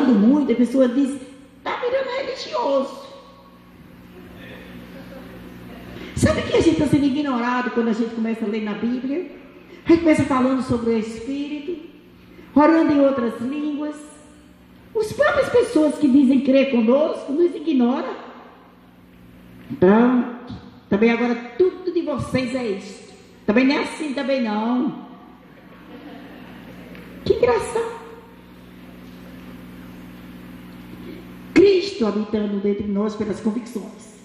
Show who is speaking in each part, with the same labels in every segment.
Speaker 1: falando muito, a pessoa diz, está virando religioso. Sabe que a gente está sendo ignorado quando a gente começa a ler na Bíblia? A gente começa falando sobre o Espírito, orando em outras línguas. As próprias pessoas que dizem crer conosco nos ignoram. Então, também agora tudo de vocês é isso. Também não é assim, também não. Que engraçado. Cristo habitando dentro de nós pelas convicções.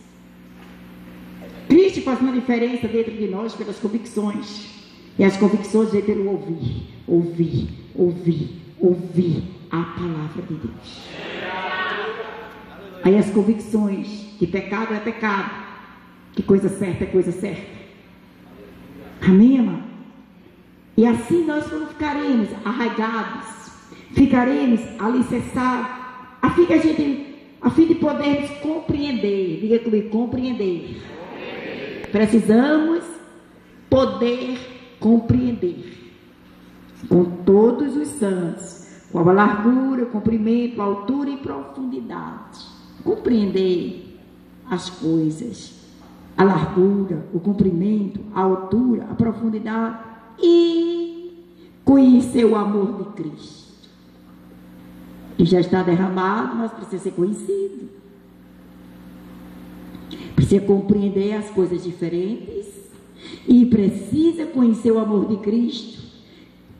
Speaker 1: Cristo faz uma diferença dentro de nós pelas convicções. E as convicções vêm pelo ouvir a palavra de Deus. Aí as convicções que pecado é pecado, que coisa certa é coisa certa. Amém, amado? E assim nós ficaremos arraigados, ficaremos alicerçados, a fim de podermos compreender. Diga comigo, compreender. Precisamos poder compreender com todos os santos, com a largura, comprimento, altura e profundidade. Compreender as coisas, a largura, o comprimento, a altura, a profundidade e conhecer o amor de Cristo. Que já está derramado, mas precisa ser conhecido. Precisa compreender as coisas diferentes e precisa conhecer o amor de Cristo.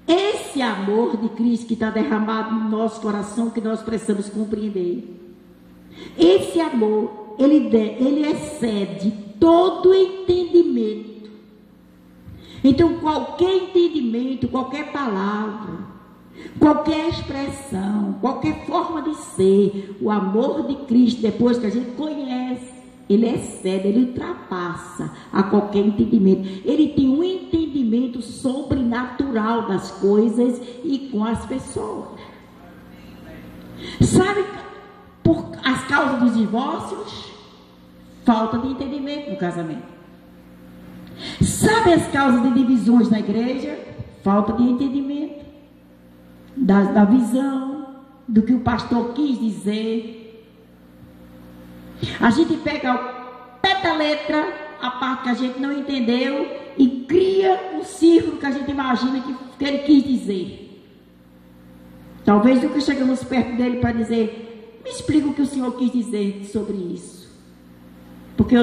Speaker 1: Esse amor de Cristo que está derramado no nosso coração, que nós precisamos compreender. Esse amor, ele excede todo entendimento. Então, qualquer entendimento, qualquer palavra, qualquer expressão, qualquer forma de ser, o amor de Cristo, depois que a gente conhece, ele excede, ele ultrapassa a qualquer entendimento. Ele tem um entendimento sobrenatural das coisas e com as pessoas. Sabe por as causas dos divórcios? Falta de entendimento no casamento. Sabe as causas de divisões na igreja? Falta de entendimento da visão, do que o pastor quis dizer. A gente pega ao pé da letra a parte que a gente não entendeu e cria um círculo que a gente imagina que ele quis dizer. Talvez nunca chegamos perto dele para dizer, me explica o que o Senhor quis dizer sobre isso. Porque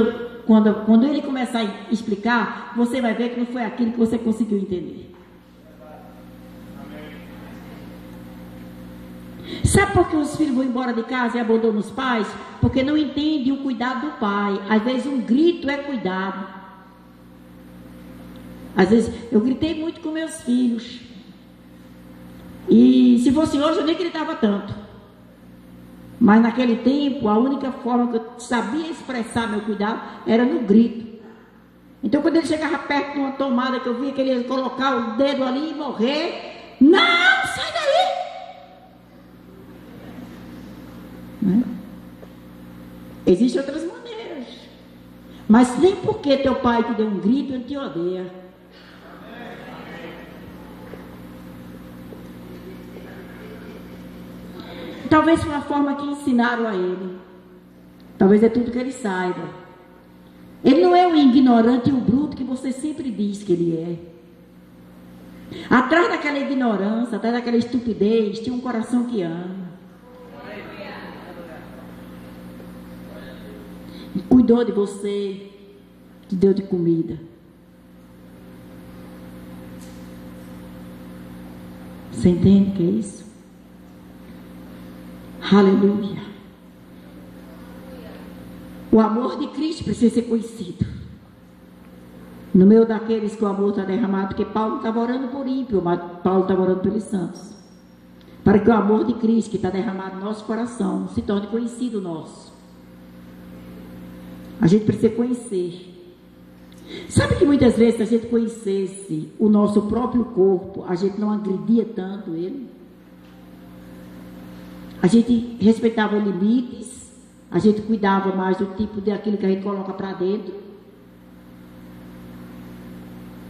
Speaker 1: quando ele começar a explicar, você vai ver que não foi aquilo que você conseguiu entender. Sabe por que os filhos vão embora de casa e abandonam os pais? Porque não entendem o cuidado do pai. Às vezes um grito é cuidado. Às vezes eu gritei muito com meus filhos. E se fosse hoje eu nem gritava tanto. Mas naquele tempo a única forma que eu sabia expressar meu cuidado era no grito. Então quando ele chegava perto de uma tomada que eu via que ele ia colocar o dedo ali e morrer, não, sai daí! Né? Existem outras maneiras, mas nem porque teu pai te deu um grito ele te odeia. Talvez foi uma forma que ensinaram a ele, talvez é tudo que ele saiba. Ele não é o ignorante e o bruto que você sempre diz que ele é. Atrás daquela ignorância, atrás daquela estupidez, tinha um coração que ama. Cuidou de você, te deu de comida. Você entende o que é isso? Aleluia. O amor de Cristo precisa ser conhecido. No meio daqueles que o amor está derramado, porque Paulo estava orando por ímpio, mas Paulo estava orando pelos santos. Para que o amor de Cristo que está derramado no nosso coração se torne conhecido nosso. A gente precisa conhecer. Sabe que muitas vezes, se a gente conhecesse o nosso próprio corpo, a gente não agredia tanto ele. A gente respeitava limites, a gente cuidava mais do tipo daquilo que a gente coloca para dentro.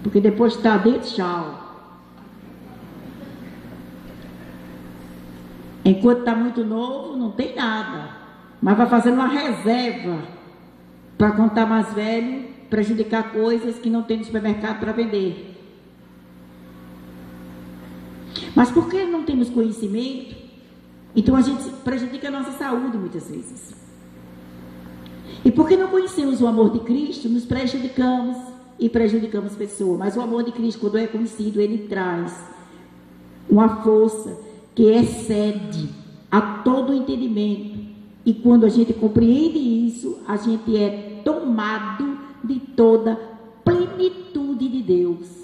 Speaker 1: Porque depois que está dentro, tchau. Enquanto está muito novo, não tem nada. Mas vai fazendo uma reserva para quando está mais velho, prejudicar coisas que não tem no supermercado para vender. Mas porque não temos conhecimento, então a gente prejudica a nossa saúde muitas vezes. E porque não conhecemos o amor de Cristo, nos prejudicamos e prejudicamos pessoas. Mas o amor de Cristo, quando é conhecido, ele traz uma força que excede a todo entendimento. E quando a gente compreende isso, a gente é tomado de toda plenitude de Deus.